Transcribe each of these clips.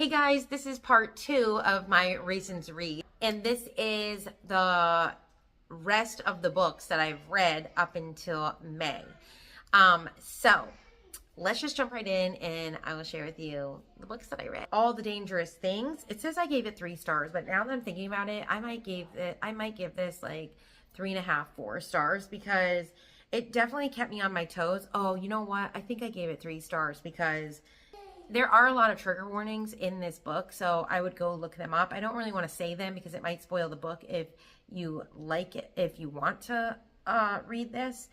Hey guys, this is part 2 of my recent read, and this is the rest of the books that I've read up until May. So let's just jump right in and I will share with you the books that I read. All the Dangerous Things. It says I gave it 3 stars, but now that I'm thinking about it, I might give this like 3.5, 4 stars because it definitely kept me on my toes. Oh, you know what? I think I gave it 3 stars because there are a lot of trigger warnings in this book, so I would go look them up. I don't really want to say them because it might spoil the book if you like it, if you want to read this.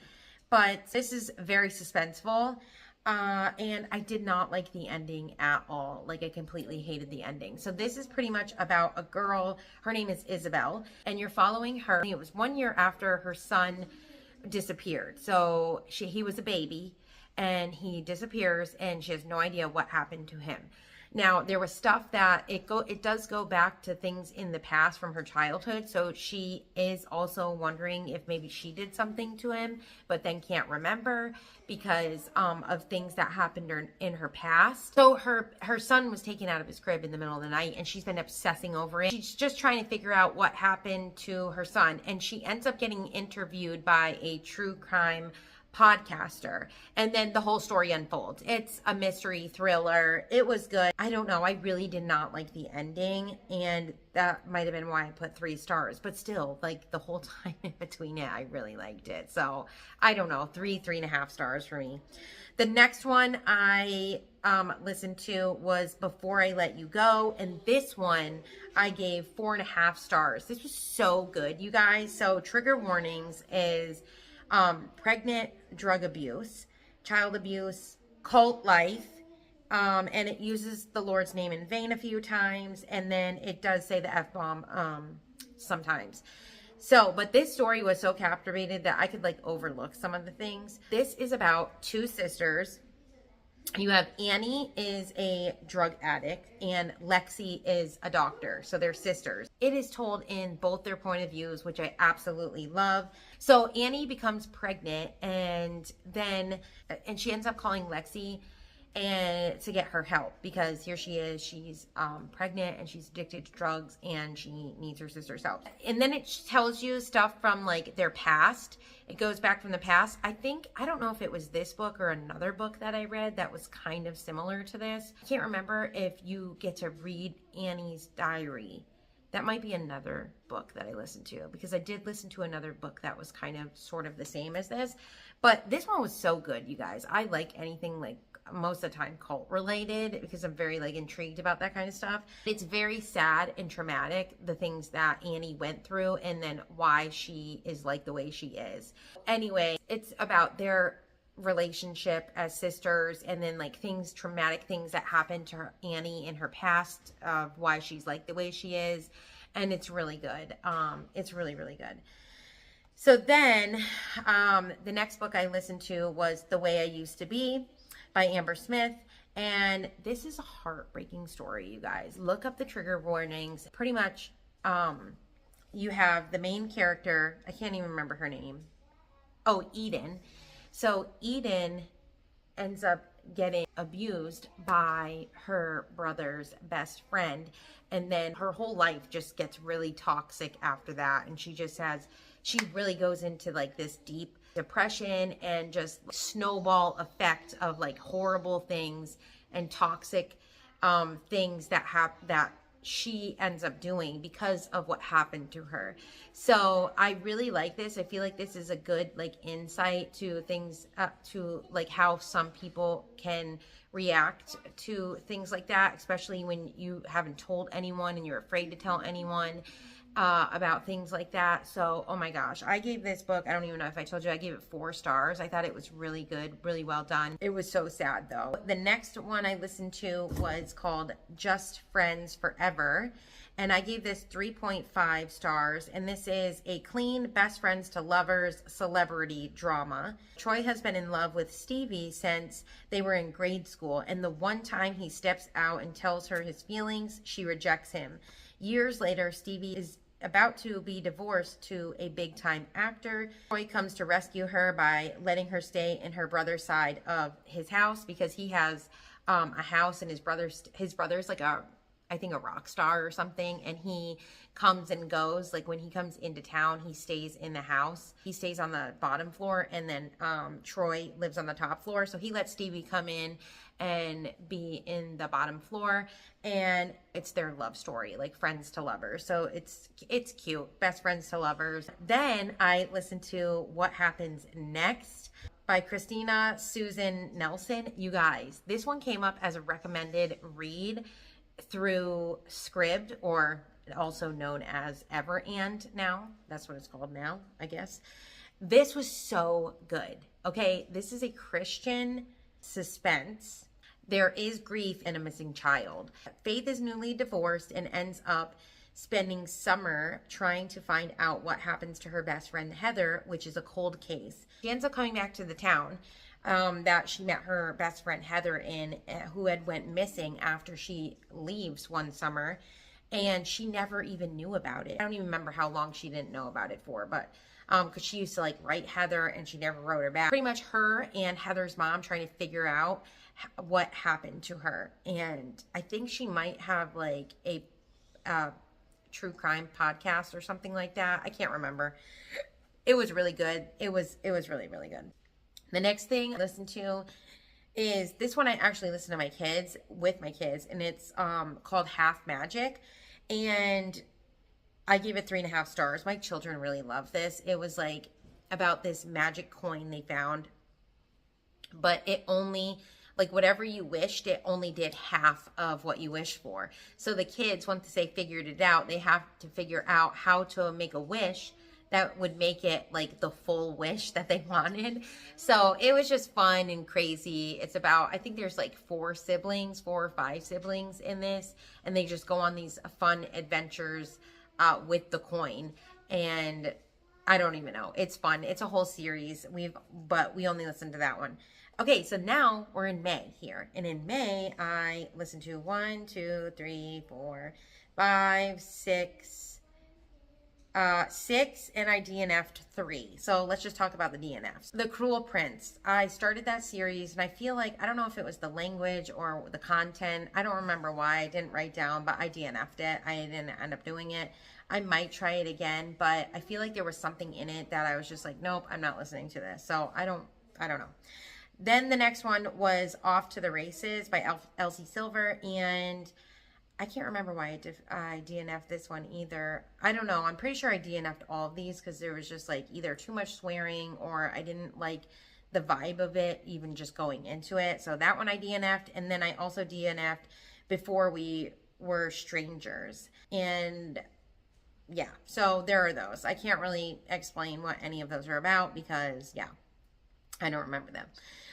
But this is very suspenseful, and I did not like the ending at all. Like, I completely hated the ending. So this is pretty much about a girl. Her name is Isabel, and you're following her. It was 1 year after her son disappeared. So he was a baby, and he disappears and she has no idea what happened to him. Now, there was stuff that it does go back to things in the past from her childhood, so she is also wondering if maybe she did something to him but then can't remember because of things that happened in her past. So her son was taken out of his crib in the middle of the night and she's been obsessing over it. She's just trying to figure out what happened to her son, and she ends up getting interviewed by a true crime podcaster, and then the whole story unfolds. It's a mystery thriller. It was good. I don't know, I really did not like the ending, and that might have been why I put 3 stars, but still, like, the whole time in between it, I really liked it. So I don't know, 3.5 stars for me. The next one I listened to was Before I Let You Go, and this one I gave 4.5 stars. This was so good, you guys. So trigger warnings is pregnant, drug abuse, child abuse, cult life, and it uses the Lord's name in vain a few times, and then it does say the F-bomb sometimes. So, but this story was so captivated that I could like overlook some of the things. This is about 2 sisters. You have Annie is a drug addict and Lexi is a doctor. So they're sisters. It is told in both their point of views, which I absolutely love. So Annie becomes pregnant and she ends up calling Lexi and to get her help because here she is, she's pregnant and she's addicted to drugs and she needs her sister's help. And then it tells you stuff from like their past. It goes back from the past. I don't know if it was this book or another book that I read that was kind of similar to this. I can't remember if you get to read Annie's diary. That might be another book that I listened to because I did listen to another book that was kind of sort of the same as this. But this one was so good, you guys. I like anything like most of the time cult related because I'm very like intrigued about that kind of stuff. It's very sad and traumatic, the things that Annie went through and then why she is like the way she is. Anyway, it's about their relationship as sisters and then like traumatic things that happened to Annie in her past of why she's like the way she is, and it's really good. It's really, really good. So then the next book I listened to was The Way I Used to Be by Amber Smith, and this is a heartbreaking story, you guys. Look up the trigger warnings. Pretty much you have the main character, I can't even remember her name. Oh, Eden. So Eden ends up getting abused by her brother's best friend, and then her whole life just gets really toxic after that, and she really goes into like this deep depression and just snowball effect of like horrible things and toxic things that she ends up doing because of what happened to her. So I really like this. I feel like this is a good like insight to things, to like how some people can react to things like that, especially when you haven't told anyone and you're afraid to tell anyone about things like that. So, oh my gosh, I gave this book, I don't even know if I told you, I gave it 4 stars. I thought it was really good, really well done. It was so sad though. The next one I listened to was called Just Friends Forever, and I gave this 3.5 stars, and this is a clean best friends to lovers celebrity drama. Troy has been in love with Stevie since they were in grade school, and the one time he steps out and tells her his feelings, she rejects him. Years later, Stevie is about to be divorced to a big-time actor. Troy comes to rescue her by letting her stay in her brother's side of his house because he has a house, and his brother's like I think a rock star or something, and he comes and goes. Like when he comes into town, he stays in the house. He stays on the bottom floor, and then Troy lives on the top floor. So he lets Stevie come in and be in the bottom floor, and it's their love story, like friends to lovers. So it's cute, best friends to lovers. Then I listened to What Happens Next by Christina Susan Nelson. You guys, this one came up as a recommended read through Scribd, or also known as Everand now. That's what it's called now, I guess. This was so good. Okay, this is a Christian suspense. There is grief and a missing child. Faith is newly divorced and ends up spending summer trying to find out what happens to her best friend Heather, which is a cold case. She ends up coming back to the town that she met her best friend Heather in, who had went missing after she leaves one summer, and she never even knew about it. I don't even remember how long she didn't know about it for, but because she used to like write Heather and she never wrote her back. Pretty much her and Heather's mom trying to figure out what happened to her, and I think she might have like a true crime podcast or something like that. I can't remember. It was really good. It was really, really good. The next thing I listened to is this one. I actually listened to with my kids, and it's called Half Magic, and I gave it 3.5 stars. My children really love this. It was like about this magic coin they found, but it only, like whatever you wished, it only did half of what you wished for. So the kids, once they figured it out, they have to figure out how to make a wish that would make it like the full wish that they wanted. So it was just fun and crazy. It's about, I think there's like 4 or 5 siblings in this, and they just go on these fun adventures with the coin. And I don't even know. It's fun. It's a whole series. But we only listened to that one. Okay, so now we're in May here. And in May, I listened to 1, 2, 3, 4, 5, 6, 6, and I DNF'd 3. So let's just talk about the DNFs. The Cruel Prince. I started that series, and I feel like, I don't know if it was the language or the content. I don't remember why I didn't write down, but I DNF'd it. I didn't end up doing it. I might try it again, but I feel like there was something in it that I was just like, nope, I'm not listening to this. So I don't know. Then the next one was Off to the Races by Elsie Silver, and I can't remember why I DNF'd this one either. I don't know. I'm pretty sure I DNF'd all of these because there was just like either too much swearing or I didn't like the vibe of it even just going into it. So that one I DNF'd, and then I also DNF'd Before We Were Strangers. And yeah, so there are those. I can't really explain what any of those are about because, yeah, I don't remember them.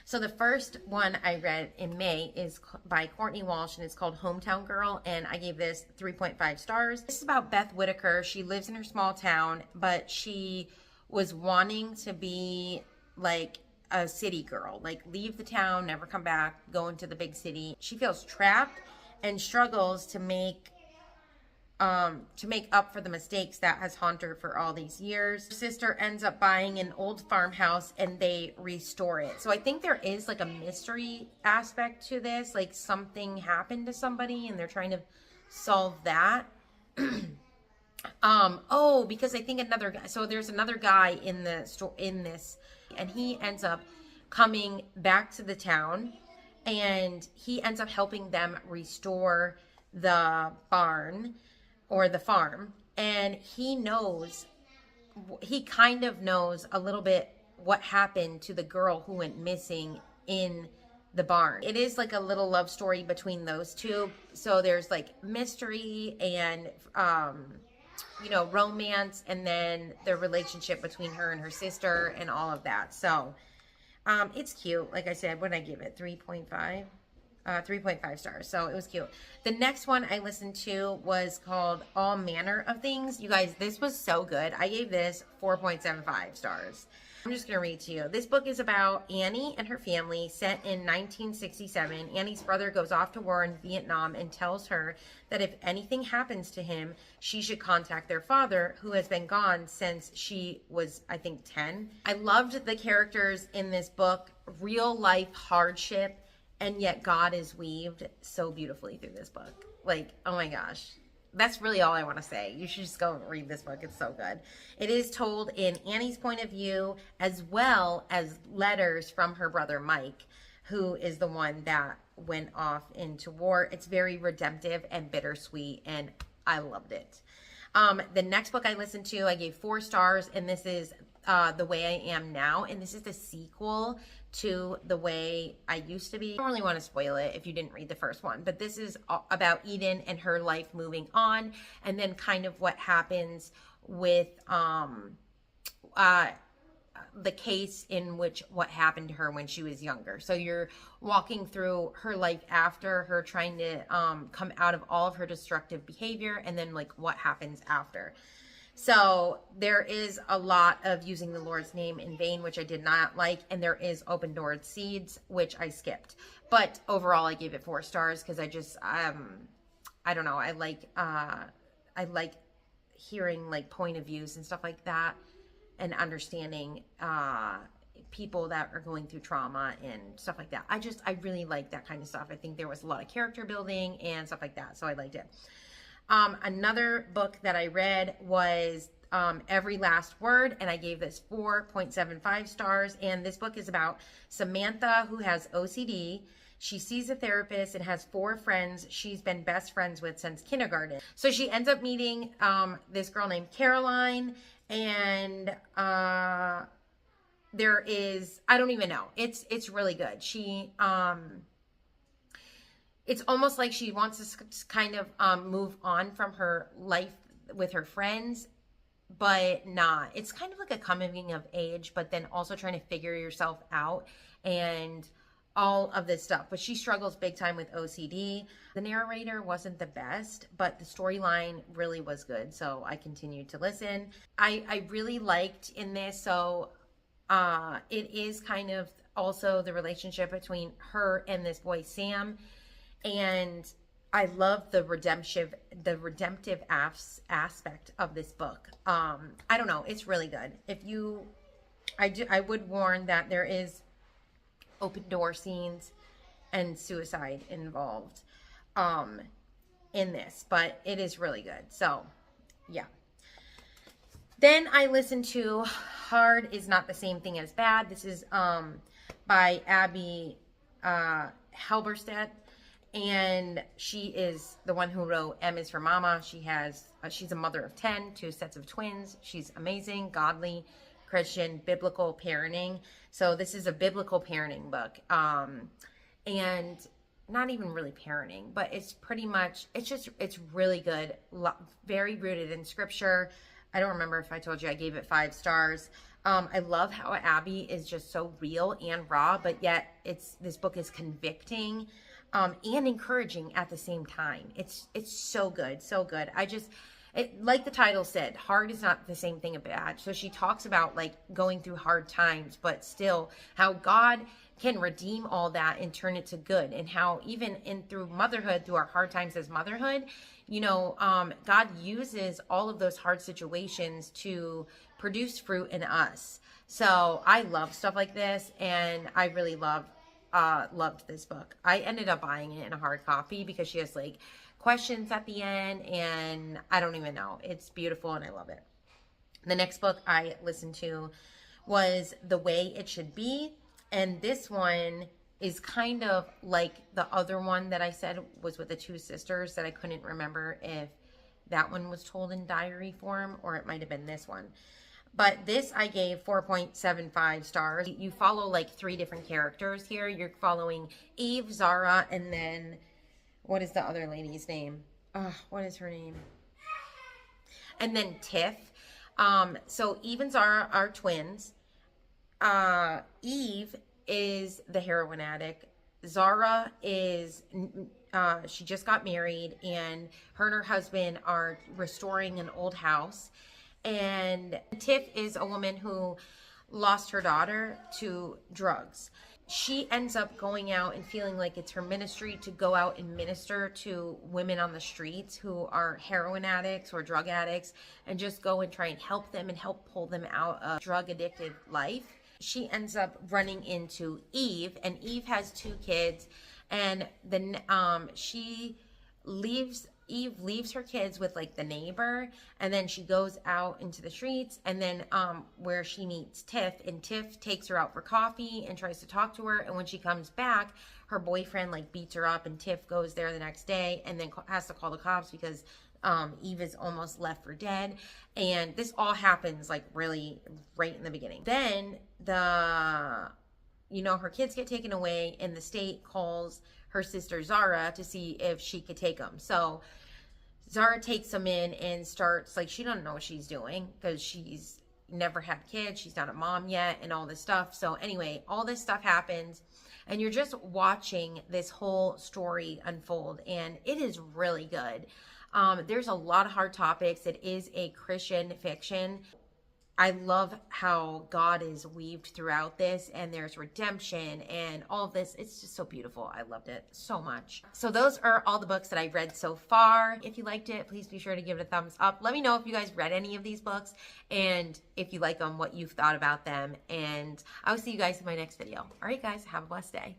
So the first one I read in May is by Courtney Walsh, and it's called Hometown Girl, and I gave this 3.5 stars. This is about Beth Whitaker. She lives in her small town, but she was wanting to be like a city girl, like leave the town, never come back, go into the big city. She feels trapped and struggles to make up for the mistakes that has haunted her for all these years. Her sister ends up buying an old farmhouse and they restore it. So I think there is like a mystery aspect to this, like something happened to somebody and they're trying to solve that. Because I think another guy, so there's another guy in the store in this, and he ends up coming back to the town, and he ends up helping them restore the barn or the farm, and he kind of knows a little bit what happened to the girl who went missing in the barn. It is like a little love story between those two. So there's like mystery and romance, and then the relationship between her and her sister and all of that. So it's cute. Like I said, what did I give it? 3.5 stars. So it was cute. The next one I listened to was called All Manner of Things. You guys, this was so good. I gave this 4.75 stars. I'm just going to read to you. This book is about Annie and her family, set in 1967. Annie's brother goes off to war in Vietnam and tells her that if anything happens to him, she should contact their father, who has been gone since she was, I think, 10. I loved the characters in this book. Real life hardship and yet God is weaved so beautifully through this book. Like, oh my gosh. That's really all I want to say. You should just go and read this book. It's so good. It is told in Annie's point of view, as well as letters from her brother Mike, who is the one that went off into war. It's very redemptive and bittersweet, and I loved it. The next book I listened to, I gave 4 stars, and this is The Way I Am Now, and this is the sequel to The Way I Used to Be. I don't really want to spoil it if you didn't read the first one, but this is about Eden and her life moving on, and then kind of what happens with the case in which what happened to her when she was younger. So you're walking through her life after her trying to come out of all of her destructive behavior, and then like what happens after. So there is a lot of using the Lord's name in vain, which I did not like, and there is open doored seeds, which I skipped. But overall, I gave it 4 stars because I just I don't know, I like hearing like point of views and stuff like that, and understanding people that are going through trauma and stuff like that. I really like that kind of stuff. I think there was a lot of character building and stuff like that, so I liked it. Another book that I read was Every Last Word, and I gave this 4.75 stars. And this book is about Samantha, who has OCD. She sees a therapist and has 4 friends she's been best friends with since kindergarten. So she ends up meeting this girl named Caroline, and there is, I don't even know. It's really good. She it's almost like she wants to kind of move on from her life with her friends, but not. It's kind of like a coming of age, but then also trying to figure yourself out and all of this stuff. But she struggles big time with OCD. The narrator wasn't the best, but the storyline really was good, so I continued to listen. I really liked in this, so it is kind of also the relationship between her and this boy Sam. And I love the redemptive aspect of this book. I don't know, it's really good. I would warn that there is open door scenes and suicide involved in this, but it is really good. So yeah. Then I listened to Hard Is Not the Same Thing as Bad. This is by Abby Halberstadt. And she is the one who wrote M is for Mama. She's a mother of 10, 2 sets of twins. She's amazing, godly, Christian, biblical parenting. So this is a biblical parenting book. And not even really parenting, but it's pretty much, it's really good. Very rooted in scripture. I don't remember if I told you I gave it 5 stars. I love how Abby is just so real and raw, but yet this book is convicting and encouraging at the same time. It's so good, so good. Like the title said, hard is not the same thing as bad. So she talks about like going through hard times, but still how God can redeem all that and turn it to good, and how even through motherhood, through our hard times as motherhood, God uses all of those hard situations to produce fruit in us. So I love stuff like this, and I really loved this book. I ended up buying it in a hard copy because she has like questions at the end, and I don't even know. It's beautiful and I love it. The next book I listened to was The Way It Should Be, and this one is kind of like the other one that I said was with the 2 sisters that I couldn't remember if that one was told in diary form or it might have been this one. But this I gave 4.75 stars. You follow like 3 different characters here. You're following Eve, Zara, and then what is the other lady's name? What is her name? And then Tiff. So Eve and Zara are twins. Eve is the heroin addict. Zara is, she just got married, and her husband are restoring an old house. And Tiff is a woman who lost her daughter to drugs. She ends up going out and feeling like it's her ministry to go out and minister to women on the streets who are heroin addicts or drug addicts, and just go and try and help them and help pull them out of drug addicted life. She ends up running into Eve, and Eve has 2 kids, and then Eve leaves her kids with like the neighbor, and then she goes out into the streets, and then where she meets Tiff, and Tiff takes her out for coffee and tries to talk to her, and when she comes back, her boyfriend like beats her up, and Tiff goes there the next day and then has to call the cops because Eve is almost left for dead. And this all happens like really right in the beginning. Then her kids get taken away, and the state calls her sister Zara to see if she could take them. So Zara takes them in and starts, like, she doesn't know what she's doing because she's never had kids. She's not a mom yet and all this stuff. So anyway, all this stuff happens, and you're just watching this whole story unfold, and it is really good. There's a lot of hard topics. It is a Christian fiction. I love how God is weaved throughout this, and there's redemption and all of this. It's just so beautiful. I loved it so much. So those are all the books that I've read so far. If you liked it, please be sure to give it a thumbs up. Let me know if you guys read any of these books, and if you like them, what you've thought about them. And I will see you guys in my next video. All right, guys, have a blessed day.